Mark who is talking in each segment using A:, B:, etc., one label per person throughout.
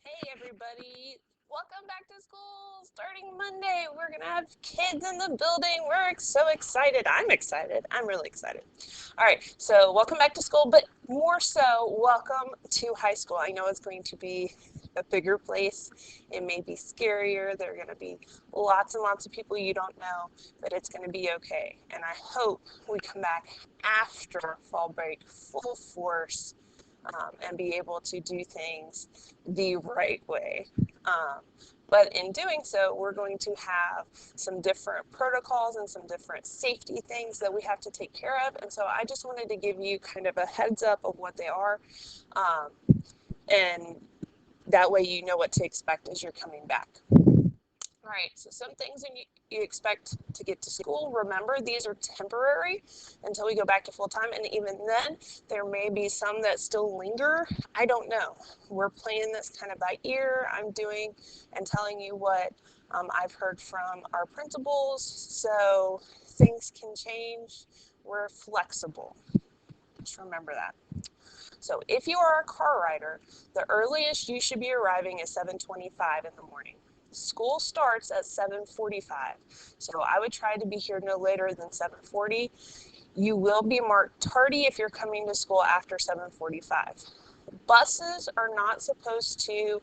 A: Hey everybody, welcome back to school. Starting Monday, we're gonna have kids in the building. We're so excited. I'm excited. I'm really excited. All right, so welcome back to school, but more so, welcome to high school. I know it's going to be a bigger place. It may be scarier. There are gonna be lots and lots of people you don't know, but it's gonna be okay. And I hope we come back after fall break full force and be able to do things the right way. Um, but in doing so, we're going to have some different protocols and some different safety things that we have to take care of. And so I just wanted to give you kind of a heads up of what they are. Um, and that way you know what to expect as you're coming back. All right, so some things you expect to get to school. Remember, these are temporary until we go back to full time, and even then, there may be some that still linger. I don't know. We're playing this kind of by ear. I'm doing and telling you what I've heard from our principals, so things can change. We're flexible. Just remember that. So if you are a car rider, the earliest you should be arriving is 7:25 in the morning. School starts at 7:45, so I would try to be here no later than 7:40. You will be marked tardy if you're coming to school after 7:45. Buses are not supposed to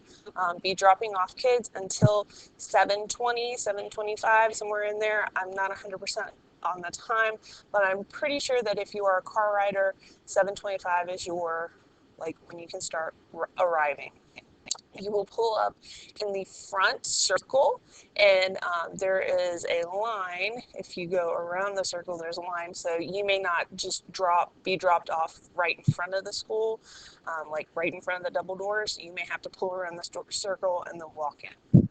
A: be dropping off kids until 7:20, 7:25, somewhere in there. I'm not 100% on the time, but I'm pretty sure that if you are a car rider, 7:25 is your, like, when you can start arriving. You will pull up in the front circle, and there is a line. If you go around the circle, there's a line, so you may not just be dropped off right in front of the school, like right in front of the double doors. You may have to pull around the circle and then walk in.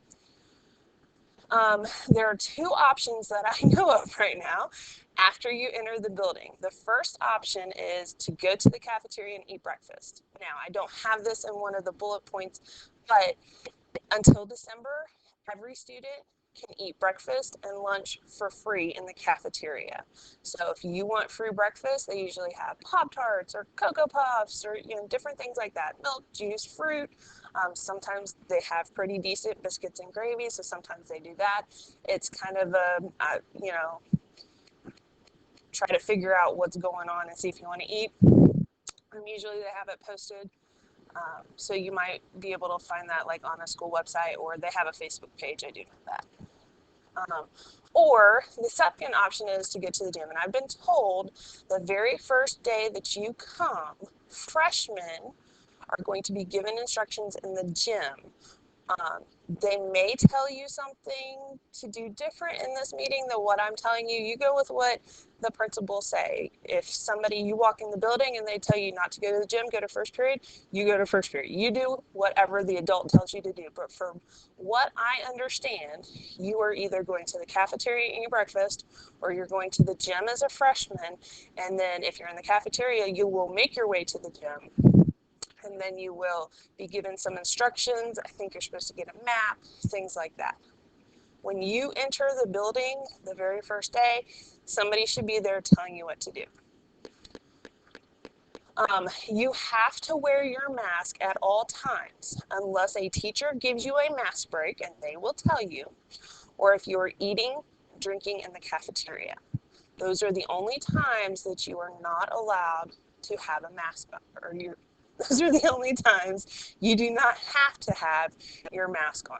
A: There are two options that I know of right now after you enter the building. The first option is to go to the cafeteria and eat breakfast. Now, I don't have this in one of the bullet points, but until December, every student can eat breakfast and lunch for free in the cafeteria. So if you want free breakfast, they usually have Pop-Tarts or Cocoa Puffs or different things like that. Milk, juice, fruit. Sometimes they have pretty decent biscuits and gravy, so sometimes they do that. It's kind of try to figure out what's going on and see if you want to eat. Usually they have it posted. So you might be able to find that like on a school website, or they have a Facebook page. I do know that. Or the second option is to get to the gym. And I've been told the very first day that you come, freshmen are going to be given instructions in the gym. They may tell you something to do different in this meeting than what I'm telling you. You go with what the principals say. If you walk in the building and they tell you not to go to the gym, go to first period, you go to first period. You do whatever the adult tells you to do. But from what I understand, you are either going to the cafeteria eating your breakfast, or you're going to the gym as a freshman. And then if you're in the cafeteria, you will make your way to the gym. And then you will be given some instructions. I think you're supposed to get a map, things like that. When you enter the building the very first day, somebody should be there telling you what to do. You have to wear your mask at all times unless a teacher gives you a mask break, and they will tell you, or if you're eating, drinking in the cafeteria. Those are the only times that you are not allowed to have a mask on, or those are the only times you do not have to have your mask on.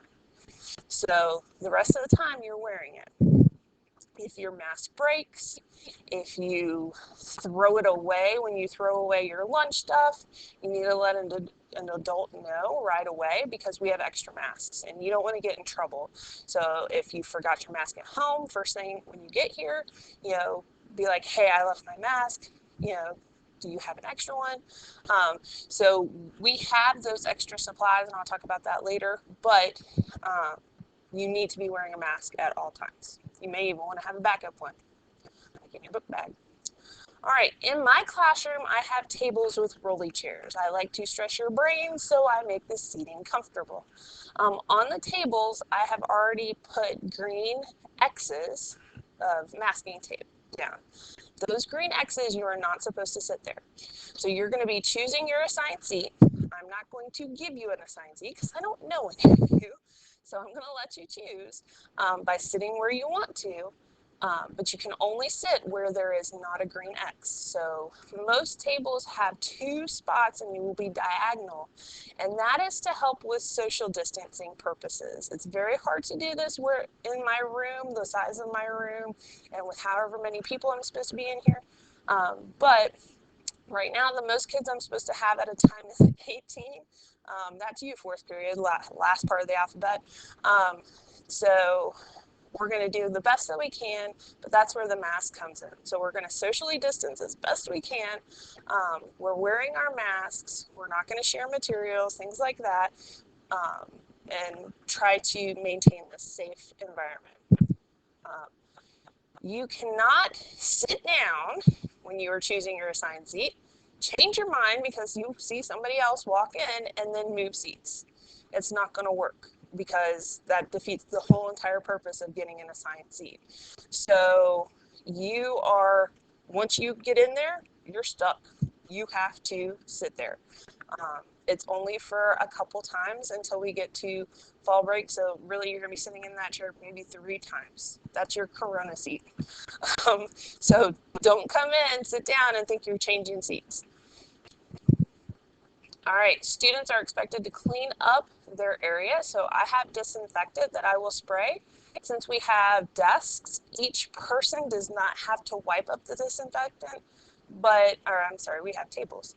A: So the rest of the time you're wearing it. If your mask breaks, if you throw it away when you throw away your lunch stuff, you need to let an adult know right away, because we have extra masks and you don't want to get in trouble. So if you forgot your mask at home, first thing when you get here, be like, hey, I left my mask, do you have an extra one? So we have those extra supplies, and I'll talk about that later, but you need to be wearing a mask at all times. You may even want to have a backup one, like in your book bag. All right, in my classroom, I have tables with rolly chairs. I like to stress your brain, so I make the seating comfortable. On the tables, I have already put green X's of masking tape down. Those green X's, you are not supposed to sit there. So you're going to be choosing your assigned seat. I'm not going to give you an assigned seat because I don't know any of you. So I'm going to let you choose by sitting where you want to. But you can only sit where there is not a green X. So most tables have 2 spots and you will be diagonal. And that is to help with social distancing purposes. It's very hard to do this where in my room, the size of my room, and with however many people I'm supposed to be in here. But right now, the most kids I'm supposed to have at a time is 18. That's you, 4th period, last part of the alphabet. So we're going to do the best that we can, but that's where the mask comes in. So we're going to socially distance as best we can. We're wearing our masks. We're not going to share materials, things like that, and try to maintain a safe environment. You cannot sit down when you are choosing your assigned seat. Change your mind because you see somebody else walk in and then move seats. It's not going to work, because that defeats the whole entire purpose of getting an assigned seat. So once you get in there, you're stuck. You have to sit there. It's only for a couple times until we get to fall break. So really you're gonna be sitting in that chair maybe 3 times. That's your Corona seat. So don't come in, sit down and think you're changing seats. All right, students are expected to clean up their area. So I have disinfectant that I will spray. Since we have desks, each person does not have to wipe up the disinfectant, we have tables.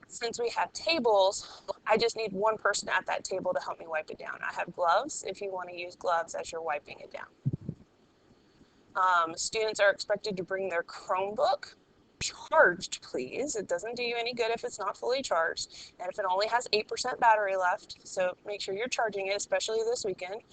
A: Since we have tables, I just need one person at that table to help me wipe it down. I have gloves if you want to use gloves as you're wiping it down. Students are expected to bring their Chromebook. Charged, please. It doesn't do you any good if it's not fully charged, and if it only has 8% battery left. So make sure you're charging it, especially this weekend.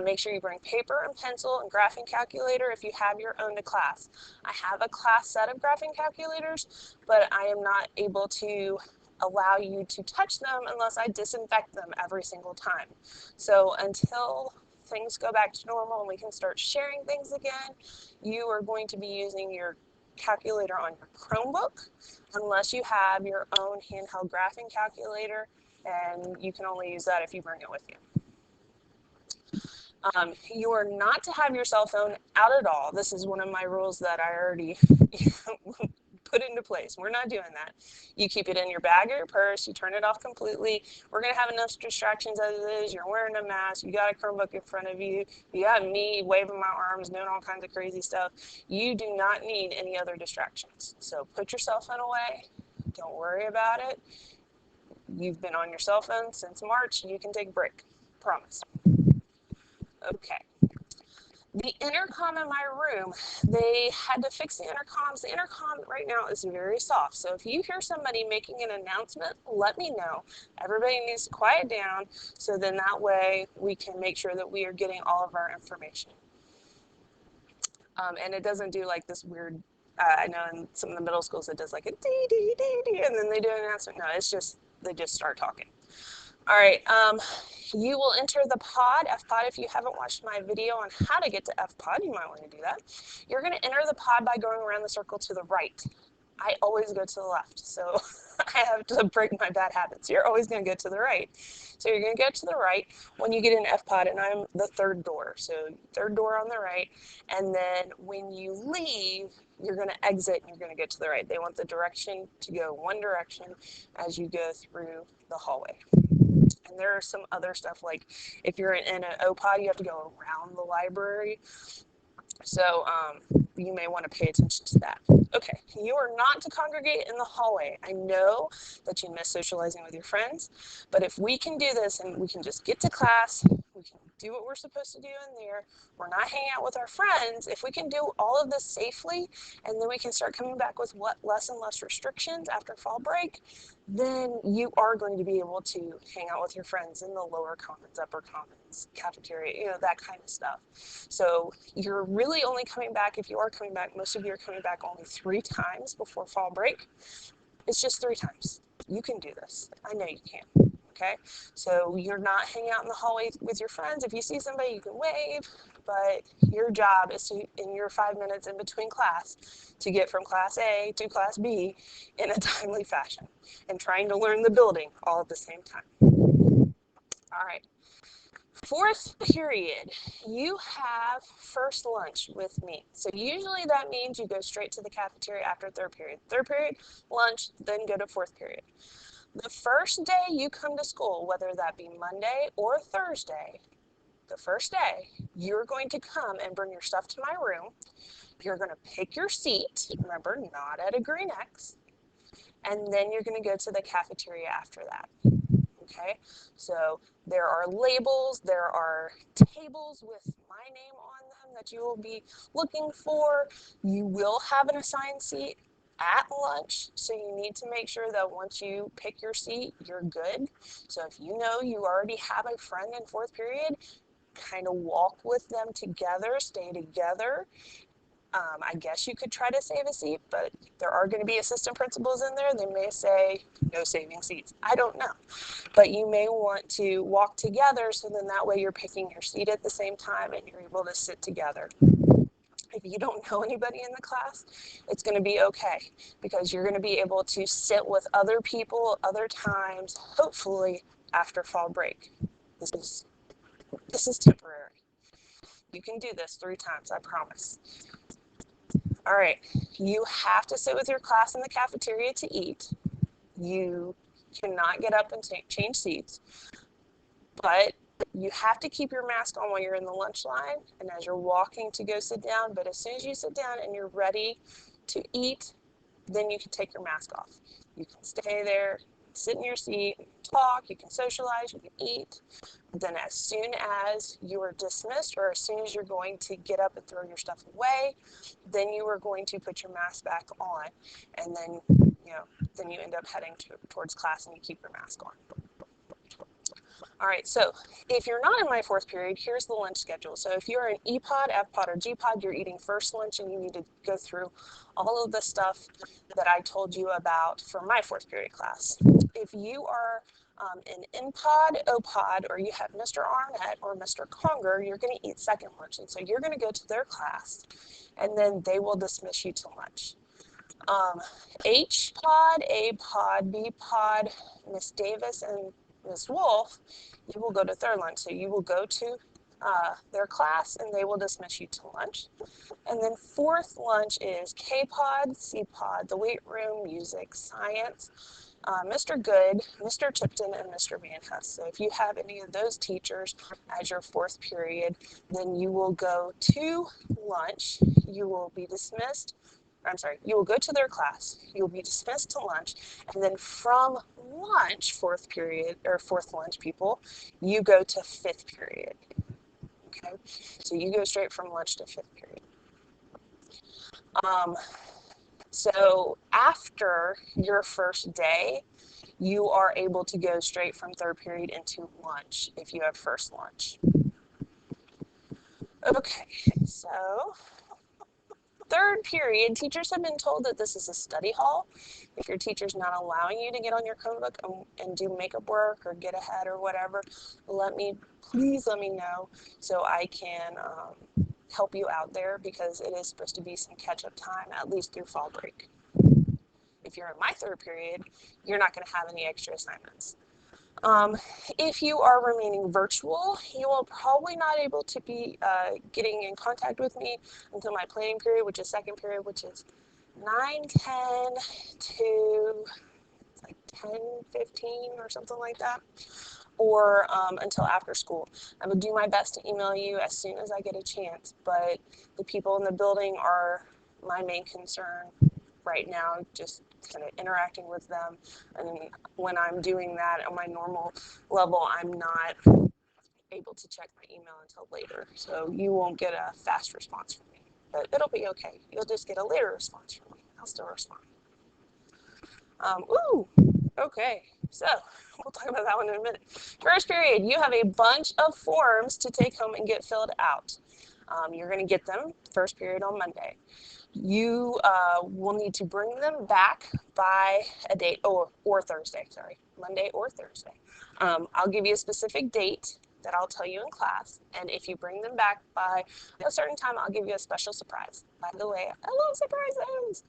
A: Make sure you bring paper and pencil and graphing calculator if you have your own to class. I have a class set of graphing calculators, but I am not able to allow you to touch them unless I disinfect them every single time. So until things go back to normal and we can start sharing things again, you are going to be using your calculator on your Chromebook unless you have your own handheld graphing calculator, and you can only use that if you bring it with you. You are not to have your cell phone out at all. This is one of my rules that I already put into place. We're not doing that. You keep it in your bag or your purse. You turn it off completely. We're going to have enough distractions as it is. You're wearing a mask. You got a Chromebook in front of you. You got me waving my arms, doing all kinds of crazy stuff. You do not need any other distractions. So put your cell phone away. Don't worry about it. You've been on your cell phone since March. You can take a break. Promise. Okay. The intercom in my room, they had to fix the intercoms. The intercom right now is very soft. So if you hear somebody making an announcement, let me know. Everybody needs to quiet down, so then that way we can make sure that we are getting all of our information. And it doesn't do like this weird, I know in some of the middle schools it does like a dee dee dee dee, and then they do an announcement. No, it's just, they just start talking. All right, you will enter the pod, FPod. If you haven't watched my video on how to get to FPod, you might want to do that. You're going to enter the pod by going around the circle to the right. I always go to the left, so I have to break my bad habits. You're always going to go to the right. So you're going to go to the right when you get in FPod, and I'm the 3rd door. So 3rd door on the right, and then when you leave, you're going to exit and you're going to go to the right. They want the direction to go one direction as you go through the hallway. And there are some other stuff, like if you're in an OPOD, you have to go around the library. So you may want to pay attention to that. Okay, you are not to congregate in the hallway. I know that you miss socializing with your friends, but if we can do this and we can just get to class, we can do what we're supposed to do in there, we're not hanging out with our friends, if we can do all of this safely, and then we can start coming back with less and less restrictions after fall break, then you are going to be able to hang out with your friends in the lower commons, upper commons, cafeteria, that kind of stuff. So you're really only coming back, if you are coming back, most of you are coming back only 3 times before fall break. It's just 3 times. You can do this. I know you can. Okay, so you're not hanging out in the hallway with your friends. If you see somebody, you can wave, but your job is to, in your 5 minutes in between class, to get from class A to class B in a timely fashion and trying to learn the building all at the same time. All right. Fourth period, you have first lunch with me. So usually that means you go straight to the cafeteria after third period. Third period, lunch, then go to fourth period. The first day you come to school, whether that be Monday or Thursday, the first day, you're going to come and bring your stuff to my room. You're going to pick your seat, remember, not at a green X, and then you're going to go to the cafeteria after that. Okay, so there are labels, there are tables with my name on them that you will be looking for. You will have an assigned seat at lunch, so you need to make sure that once you pick your seat, you're good. So if you know you already have a friend in fourth period, kind of walk with them together, stay together. I guess you could try to save a seat, but there are going to be assistant principals in there. They may say no saving seats. I don't know. But you may want to walk together, so then that way you're picking your seat at the same time and you're able to sit together. If you don't know anybody in the class, it's going to be okay, because you're going to be able to sit with other people other times, hopefully after fall break. This is temporary. You can do this 3 times, I promise. All right, you have to sit with your class in the cafeteria to eat. You cannot get up and change seats, but you have to keep your mask on while you're in the lunch line and as you're walking to go sit down. But as soon as you sit down and you're ready to eat, then you can take your mask off. You can stay there, sit in your seat, talk, you can socialize, you can eat. Then as soon as you are dismissed, or as soon as you're going to get up and throw your stuff away, then you are going to put your mask back on, and then you end up heading towards class and you keep your mask on. All right, so if you're not in my fourth period, here's the lunch schedule. So if you're an E-Pod, F-Pod, or G-Pod, you're eating first lunch and you need to go through all of the stuff that I told you about for my fourth period class. If you are an N-Pod, O-Pod, or you have Mr. Arnett or Mr. Conger, you're going to eat second lunch. And so you're going to go to their class and then they will dismiss you to lunch. H-Pod, A-Pod, B-Pod, Miss Davis, and Ms. Wolf, you will go to third lunch. So you will go to their class and they will dismiss you to lunch. And then fourth lunch is K-Pod, C-Pod, the weight room, music, science, Mr. Good, Mr. Tipton, and Mr. Van Huss. So if you have any of those teachers as your fourth period, then you will go to lunch. You will be dismissed. You will go to their class, you'll be dismissed to lunch, and then from lunch, fourth period, or fourth lunch people, you go to fifth period, okay? So you go straight from lunch to fifth period. So after your first day, you are able to go straight from third period into lunch if you have first lunch. Okay, so third period, teachers have been told that this is a study hall. If your teacher's not allowing you to get on your Chromebook and do makeup work or get ahead or whatever, please let me know so I can help you out there, because it is supposed to be some catch-up time, at least through fall break. If you're in my third period, you're not going to have any extra assignments. If you are remaining virtual, you will probably not able to be getting in contact with me until my planning period, which is second period, which is 9:10 to like 10:15 or something like that, or until after school. I will do my best to email you as soon as I get a chance, but the people in the building are my main concern right now, just kind of interacting with them. And when I'm doing that on my normal level, I'm not able to check my email until later. So you won't get a fast response from me, but it'll be okay. You'll just get a later response from me. I'll still respond. Okay, so we'll talk about that one in a minute. First period, you have a bunch of forms to take home and get filled out. You're going to get them first period on Monday. You will need to bring them back by a date, or Thursday, sorry. Monday or Thursday. I'll give you a specific date that I'll tell you in class, and if you bring them back by a certain time, I'll give you a special surprise. By the way, I love surprises.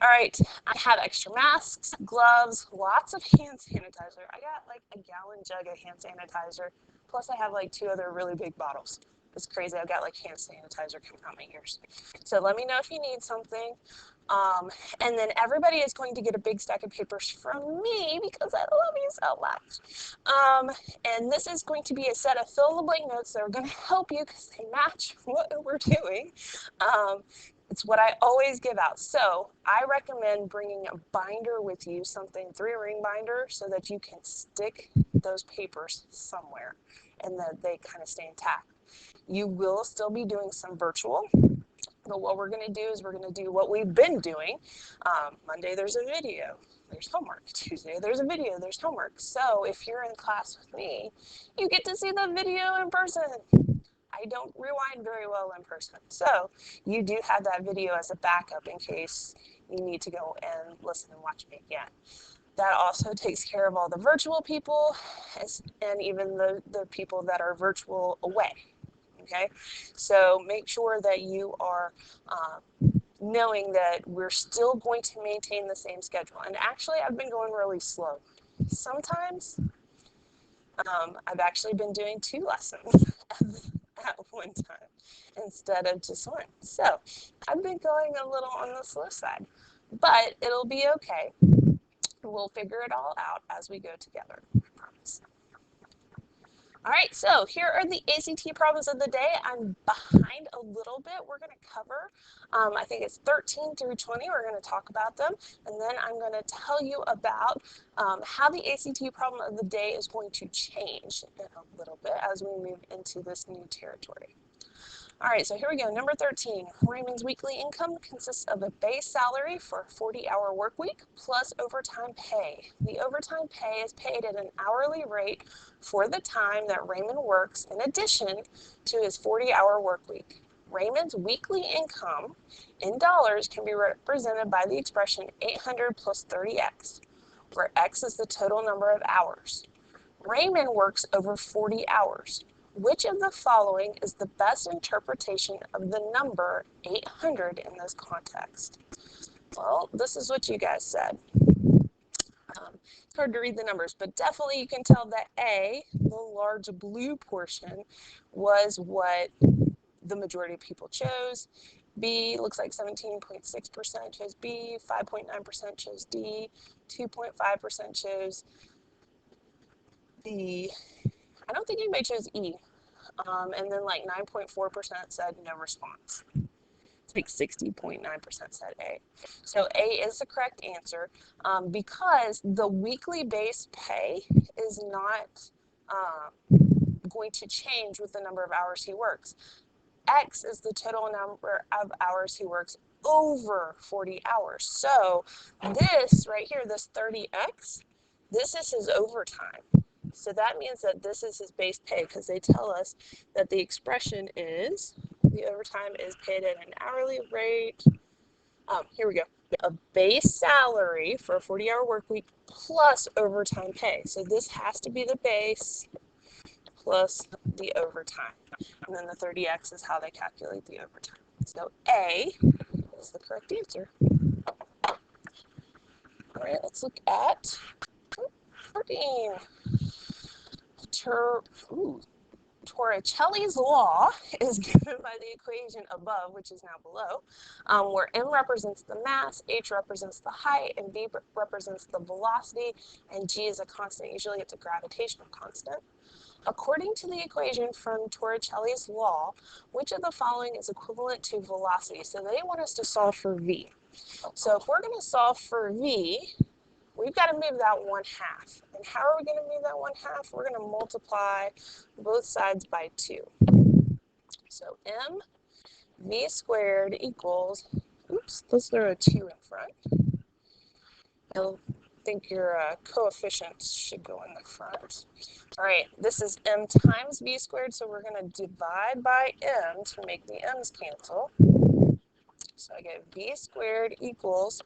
A: All right, I have extra masks, gloves, lots of hand sanitizer. I got like a gallon jug of hand sanitizer, plus I have like 2 other really big bottles. It's crazy. I've got like hand sanitizer coming out my ears. So let me know if you need something. And then everybody is going to get a big stack of papers from me because I love you so much. And this is going to be a set of fill-in-the-blank notes that are going to help you because they match what we're doing. It's what I always give out. So I recommend bringing a binder with you, something 3-ring binder, so that you can stick those papers somewhere and that they kind of stay intact. You will still be doing some virtual, but what we're going to do is we're going to do what we've been doing. Monday there's a video, there's homework. Tuesday there's a video, there's homework. So if you're in class with me, you get to see the video in person. I don't rewind very well in person. So you do have that video as a backup in case you need to go and listen and watch me again. That also takes care of all the virtual people and even the people that are virtual away. Okay, so make sure that you are knowing that we're still going to maintain the same schedule. And actually, I've been going really slow. Sometimes I've actually been doing 2 lessons at one time instead of just 1. So I've been going a little on the slow side, but it'll be okay. We'll figure it all out as we go together, I promise. All right, so here are the ACT problems of the day. I'm behind a little bit. We're going to cover, I think it's 13 through 20. We're going to talk about them, and then I'm going to tell you about how the ACT problem of the day is going to change in a little bit as we move into this new territory. All right, so here we go. Number 13, Raymond's weekly income consists of a base salary for a 40-hour work week plus overtime pay. The overtime pay is paid at an hourly rate for the time that Raymond works in addition to his 40-hour work week. Raymond's weekly income in dollars can be represented by the expression 800 plus 30x, where x is the total number of hours. Raymond works over 40 hours. Which of the following is the best interpretation of the number 800 in this context? Well, this is what you guys said. It's hard to read the numbers, but definitely you can tell that A, the large blue portion, was what the majority of people chose. B looks like 17.6% chose B, 5.9% chose D, 2.5% chose D. I don't think anybody chose E. And then like 9.4% said no response. It's like 60.9% said A. So A is the correct answer because the weekly base pay is not going to change with the number of hours he works. X is the total number of hours he works over 40 hours. So this right here, this 30X, this is his overtime. So that means that this is his base pay because they tell us that the expression is, the overtime is paid at an hourly rate. Here we go. A base salary for a 40-hour work week plus overtime pay. So this has to be the base plus the overtime. And then the 30x is how they calculate the overtime. So A is the correct answer. All right, let's look at 14. Torricelli's law is given by the equation above, which is now below, where M represents the mass, H represents the height, and V represents the velocity, and G is a constant. Usually it's a gravitational constant. According to the equation from Torricelli's law, which of the following is equivalent to velocity? So they want us to solve for V. So if we're going to solve for V, we've got to move that 1/2. And how are we going to move that 1/2? We're going to multiply both sides by 2. So M V squared equals, oops, let's throw a 2 in front. I think your coefficients should go in the front. All right, this is M times V squared, so we're going to divide by M to make the M's cancel. So I get b squared equals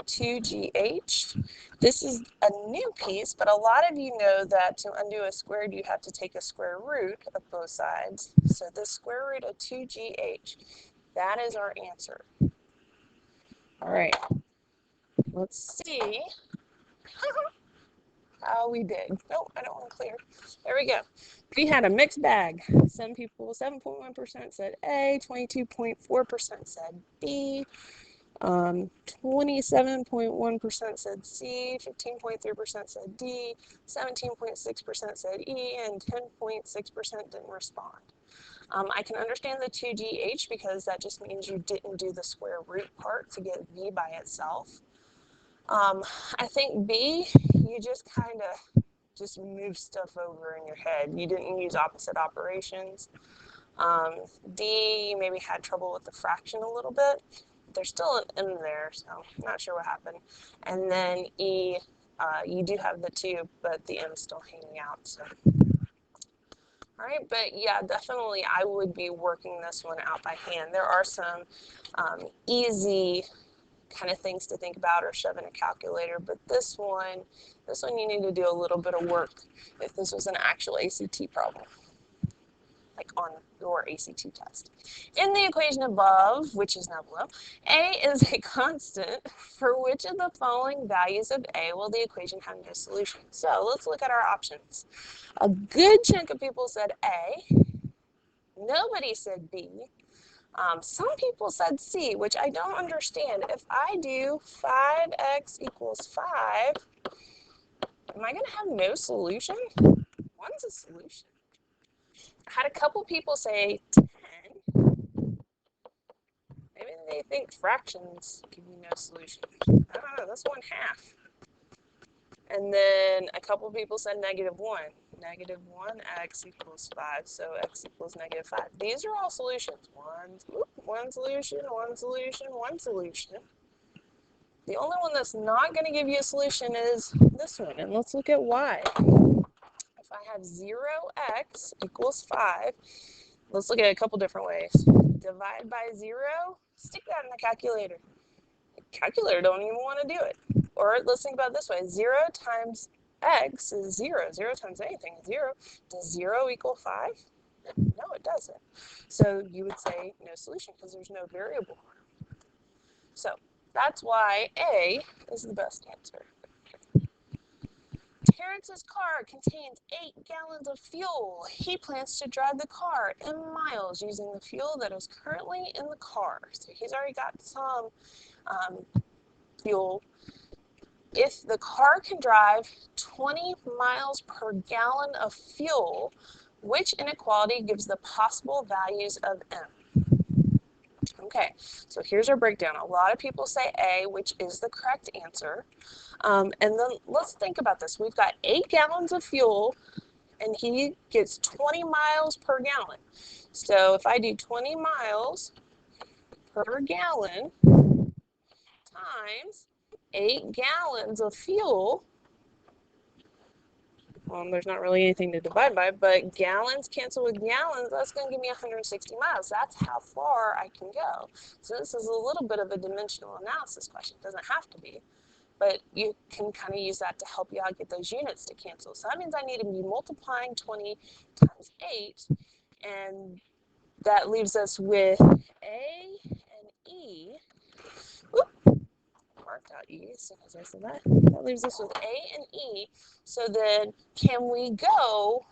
A: 2gh. This is a new piece, but a lot of you know that to undo a squared, you have to take a square root of both sides. So the square root of 2gh, that is our answer. All right, let's see how we did. No, I don't want to clear. There we go. We had a mixed bag. Some people, 7.1% said A, 22.4% said B, 27.1% said C, 15.3% said D, 17.6% said E, and 10.6% didn't respond. I can understand the 2GH because that just means you didn't do the square root part to get V by itself. I think B, you just kind of just move stuff over in your head. You didn't use opposite operations. D, you maybe had trouble with the fraction a little bit. There's still an M there, so I'm not sure what happened. And then E, you do have the 2, but the M is still hanging out. So. All right, but yeah, definitely I would be working this one out by hand. There are some easy kind of things to think about or shove in a calculator, but this one you need to do a little bit of work if this was an actual ACT problem, like on your ACT test. In the equation above, which is now below, A is a constant. For which of the following values of A will the equation have no solution? So let's look at our options. A good chunk of people said A. Nobody said B. Some people said C, which I don't understand. If I do 5x equals 5, am I going to have no solution? One's a solution. I had a couple people say 10. Maybe they think fractions give you no solution. I don't know. That's 1/2. And then a couple people said -1. -1x equals 5, so x equals -5. These are all solutions. One solution, one solution, one solution. The only one that's not going to give you a solution is this one, and let's look at why. If I have 0x equals 5, let's look at it a couple different ways. Divide by 0, stick that in the calculator. The calculator don't even want to do it. Or let's think about it this way. 0 times x is 0. 0 times anything is 0. Does 0 equal 5? No, it doesn't. So you would say no solution because there's no variable. So that's why A is the best answer. Terrence's car contains 8 gallons of fuel. He plans to drive the car in miles using the fuel that is currently in the car. So he's already got some fuel. If the car can drive 20 miles per gallon of fuel, which inequality gives the possible values of M? Okay, so here's our breakdown. A lot of people say A, which is the correct answer. And then let's think about this. We've got 8 gallons of fuel, and he gets 20 miles per gallon. So if I do 20 miles per gallon times 8 gallons of fuel, there's not really anything to divide by, but gallons cancel with gallons, that's going to give me 160 miles. That's how far I can go. So this is a little bit of a dimensional analysis question. It doesn't have to be, but you can kind of use that to help you out get those units to cancel. So that means I need to be multiplying 20 times 8, and that leaves us with A and E. Whoop. Marked out E as soon as I said that. That leaves us with A and E. So then can we go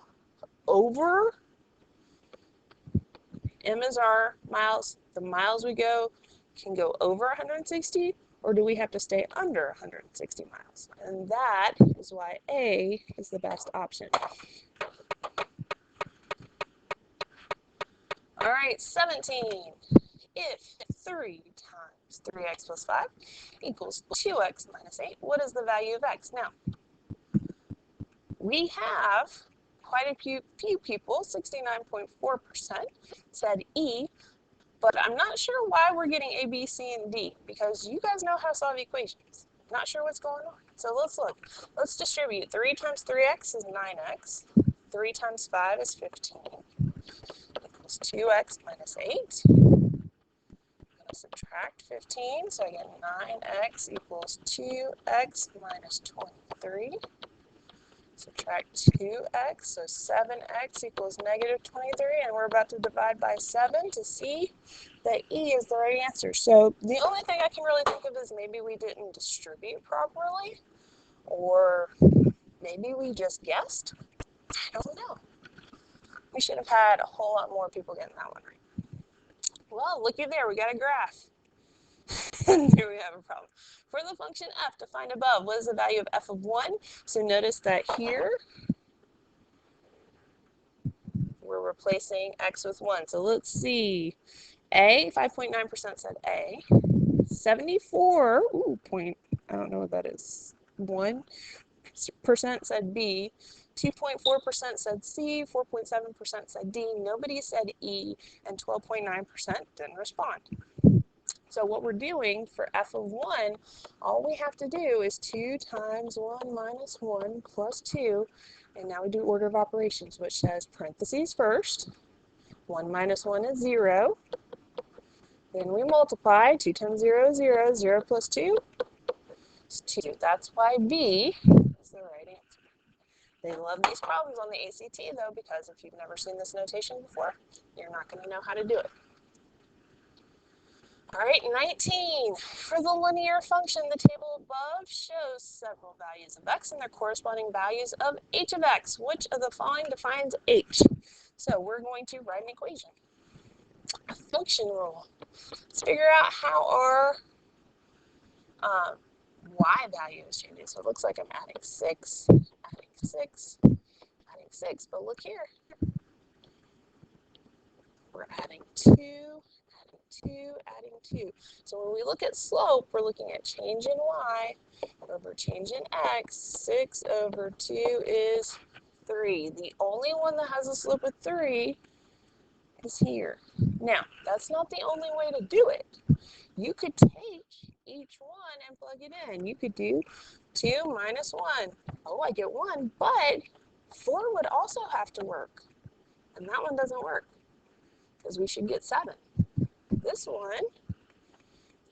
A: over? M is our miles. The miles we go can go over 160, or do we have to stay under 160 miles? And that is why A is the best option. All right, 17. If 3 times 3x plus 5 equals 2x minus 8, what is the value of x? Now, we have quite a few people, 69.4%, said E, but I'm not sure why we're getting A, B, C, and D, because you guys know how to solve equations. Not sure what's going on. So let's look. Let's distribute. 3 times 3x is 9x. 3 times 5 is 15. Equals 2x minus 8. subtract 15, so I get 9x equals 2x minus 23. Subtract 2x, so 7x equals negative 23, and we're about to divide by 7 to see that E is the right answer. So the only thing I can really think of is maybe we didn't distribute properly, or maybe we just guessed. I don't know. We should have had a whole lot more people getting that one right. Well, looky there, we got a graph. And here we have a problem. For the function f defined above, what is the value of f of 1? So notice that here, we're replacing x with 1. So let's see. A, 5.9% said A. 74, I don't know what that is. 1% said B. 2.4% said C. 4.7% said D. Nobody said E. And 12.9% didn't respond. So what we're doing for f of 1, all we have to do is 2 times 1 minus 1 plus 2. And now we do order of operations, which says parentheses first. 1 minus 1 is 0. Then we multiply. 2 times 0 is 0. 0 plus 2 is 2. That's why B is the right answer. They love these problems on the ACT, though, because if you've never seen this notation before, you're not going to know how to do it. All right, 19. For the linear function, the table above shows several values of x and their corresponding values of h of x. Which of the following defines h? So we're going to write an equation. A function rule. Let's figure out how our y value is changing. So it looks like I'm adding 6, adding 6, adding 6. But look here. We're adding 2, adding 2, adding 2. So when we look at slope, we're looking at change in y over change in x. 6 over 2 is 3. The only one that has a slope of 3 is here. Now, that's not the only way to do it. You could take each one and plug it in. You could do 2 minus 1. Oh, I get 1, but 4 would also have to work. And that one doesn't work, because we should get 7. This one,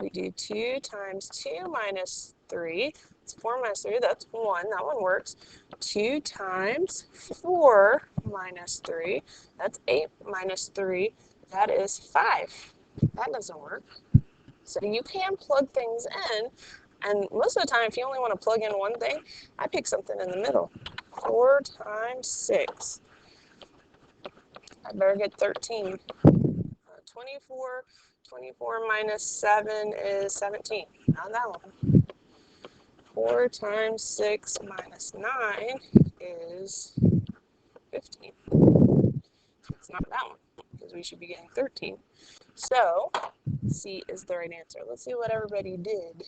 A: we do 2 times 2 minus 3. It's 4 minus 3, that's 1. That one works. 2 times 4 minus 3, that's 8 minus 3. That is 5. That doesn't work. So you can plug things in, and most of the time, if you only want to plug in one thing, I pick something in the middle. 4 times 6. I better get 13. 24 minus 7 is 17. Not that one. 4 times 6 minus 9 is 15. It's not that one, because we should be getting 13. So C is the right answer. Let's see what everybody did.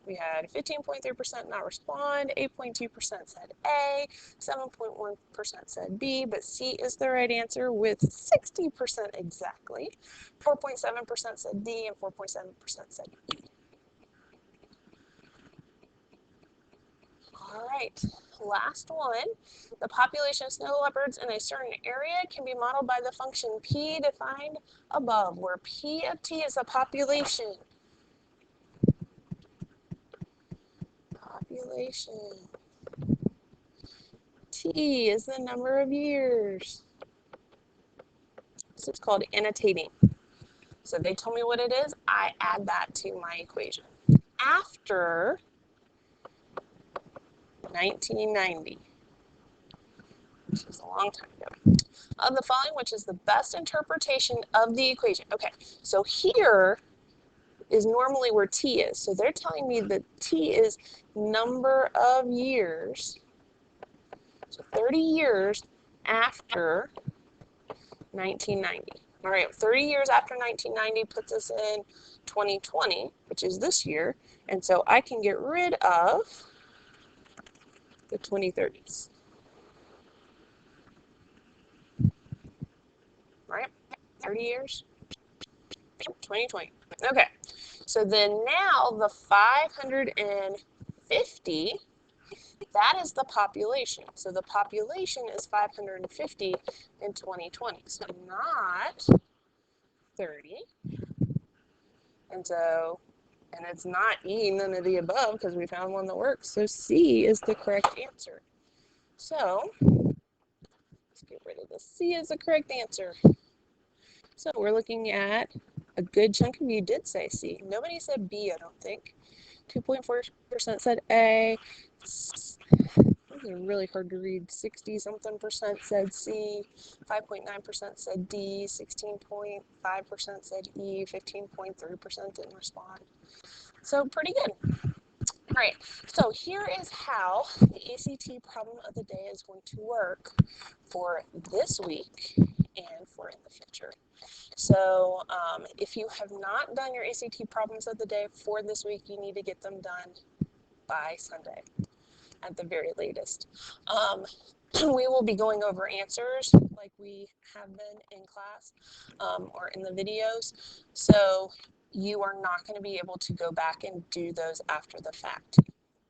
A: We had 15.3% not respond, 8.2% said A, 7.1% said B, but C is the right answer with 60% exactly. 4.7% said D and 4.7% said E. All right, last one. The population of snow leopards in a certain area can be modeled by the function P defined above, where P of T is the population. Population. T is the number of years. This is called annotating. So they told me what it is. I add that to my equation. After 1990, which is a long time ago, of the following, which is the best interpretation of the equation. Okay, so here is normally where T is. So they're telling me that T is number of years. So 30 years after 1990. All right, 30 years after 1990 puts us in 2020, which is this year. And so I can get rid of the 2030s. Right? 30 years. 2020. Okay. So then now the 550, that is the population. So the population is 550 in 2020. So not 30. And so, and it's not E, none of the above, because we found one that works. So C is the correct answer. So let's get rid of the C as the correct answer. So we're looking at a good chunk of you did say C. Nobody said B, I don't think. 2.4% said A. These are really hard to read. 60-something% said C. 5.9% said D. 16.5% said E. 15.3% didn't respond. So pretty good. All right, so here is how the ACT problem of the day is going to work for this week and for in the future. So if you have not done your ACT problems of the day for this week, you need to get them done by Sunday at the very latest. We will be going over answers like we have been in class or in the videos. So you are not going to be able to go back and do those after the fact.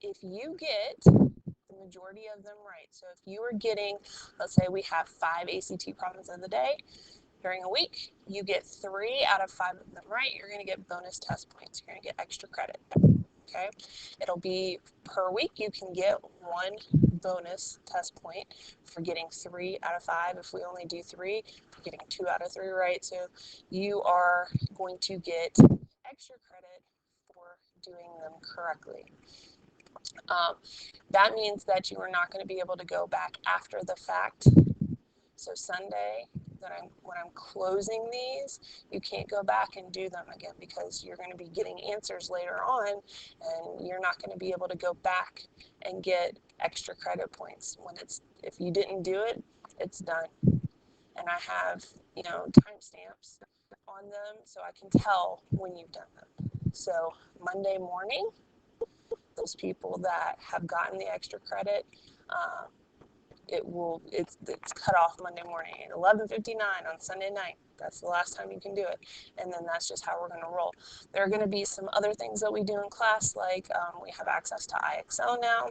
A: If you get the majority of them right, so if you are getting, let's say we have 5 ACT problems of the day during a week, you get 3 out of 5 of them right, you're going to get bonus test points. You're going to get extra credit. Okay, it'll be per week. You can get 1 bonus test point for getting 3 out of 5. If we only do 3, for getting 2 out of 3 right. So you are going to get extra credit for doing them correctly. That means that you are not going to be able to go back after the fact. So Sunday, when I'm closing these, you can't go back and do them again because you're going to be getting answers later on, and you're not going to be able to go back and get extra credit points when if you didn't do it, it's done. And I have, timestamps on them so I can tell when you've done them. So Monday morning, those people that have gotten the extra credit, it's cut off Monday morning at 11:59 on Sunday night. That's the last time you can do it, and then that's just how we're going to roll. There are going to be some other things that we do in class, like we have access to IXL now.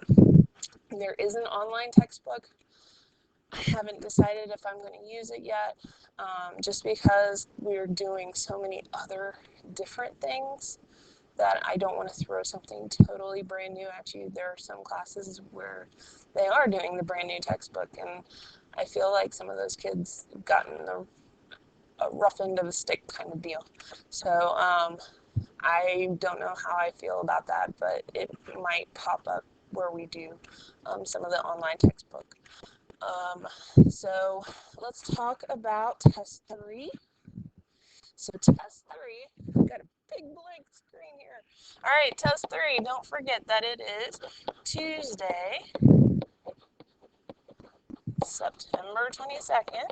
A: There is an online textbook. I haven't decided if I'm going to use it yet, just because we're doing so many other different things that I don't want to throw something totally brand new at you. There are some classes where they are doing the brand new textbook, and I feel like some of those kids have gotten a rough end of the stick kind of deal. So I don't know how I feel about that, but it might pop up where we do some of the online textbook. So let's talk about test 3. So test 3, I've got a big blank screen here. All right, test 3, don't forget that it is Tuesday, September 22nd,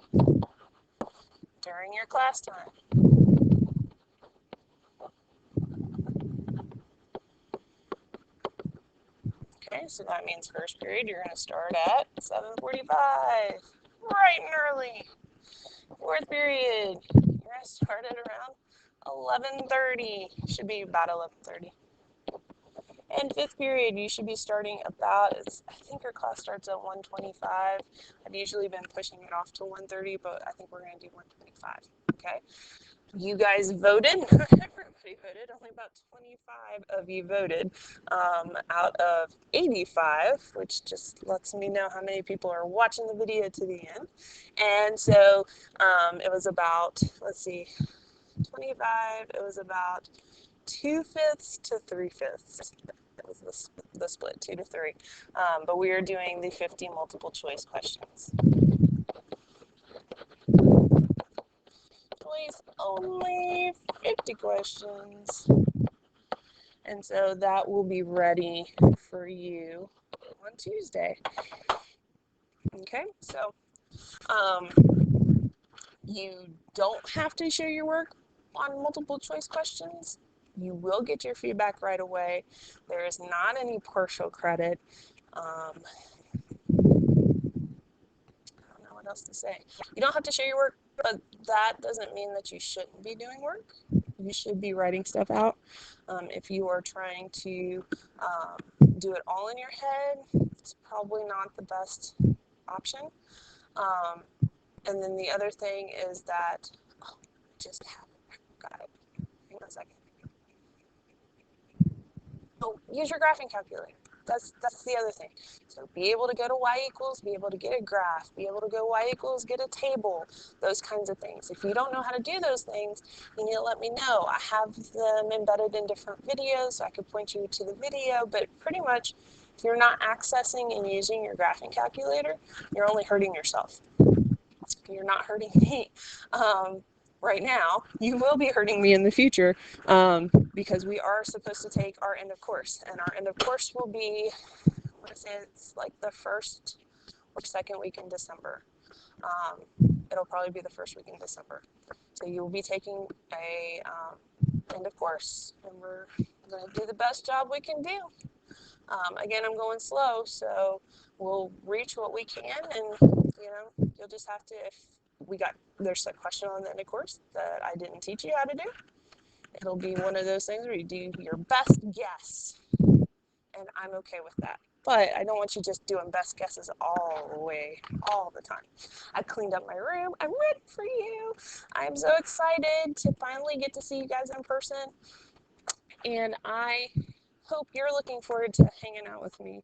A: during your class time. Okay, so that means first period, you're going to start at 7:45, bright and early. Fourth period, you're going to start at around 11:30, should be about 11:30. And fifth period, you should be starting about, I think our class starts at 1:25. I've usually been pushing it off to 1:30, but I think we're going to do 1:25, okay? You guys voted. Everybody voted. Only about 25 of you voted out of 85, which just lets me know how many people are watching the video to the end. And so it was about, let's see, 25, it was about 2/5 to 3/5. That was the split, 2 to 3. But we are doing the 50 multiple choice questions. Choice only, 50 questions. And so that will be ready for you on Tuesday. Okay, so you don't have to share your work on multiple choice questions. You will get your feedback right away. There is not any partial credit. I don't know what else to say. You don't have to share your work, but that doesn't mean that you shouldn't be doing work. You should be writing stuff out. If you are trying to do it all in your head, it's probably not the best option. And then the other thing is that, just have got it. Hang on a second. Oh, use your graphing calculator. That's the other thing. So be able to go to y equals, be able to get a graph, be able to go y equals, get a table, those kinds of things. If you don't know how to do those things, you need to let me know. I have them embedded in different videos, so I could point you to the video, but pretty much if you're not accessing and using your graphing calculator, you're only hurting yourself. You're not hurting me. Right now, you will be hurting me in the future because we are supposed to take our end of course, and our end of course will be, I want to say it's like the first or second week in December. It'll probably be the first week in December. So you will be taking a end of course, and we're going to do the best job we can do. Again, I'm going slow, so we'll reach what we can, and you'll just have to, if there's a question on the end of course that I didn't teach you how to do, it'll be one of those things where you do your best guess, and I'm okay with that. But I don't want you just doing best guesses all the time. I cleaned up my room. I'm ready for you. I'm so excited to finally get to see you guys in person, and I hope you're looking forward to hanging out with me.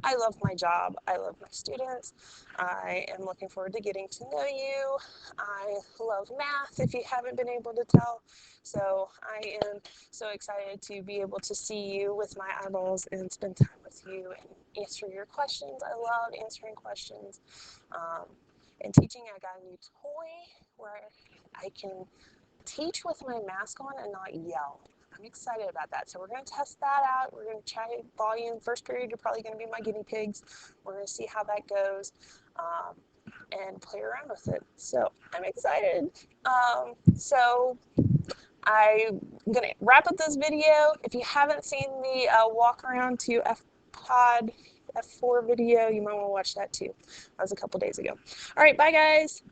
A: I love my job. I love my students. I am looking forward to getting to know you. I love math, if you haven't been able to tell. So I am so excited to be able to see you with my eyeballs and spend time with you and answer your questions. I love answering questions. And teaching, I got a new toy where I can teach with my mask on and not yell. I'm excited about that. So we're going to test that out. We're going to try volume. First period, you're probably going to be my guinea pigs. We're going to see how that goes and play around with it. So I'm excited. So I'm going to wrap up this video. If you haven't seen the walk around to F4 video, you might want to watch that too. That was a couple days ago. All right, bye guys.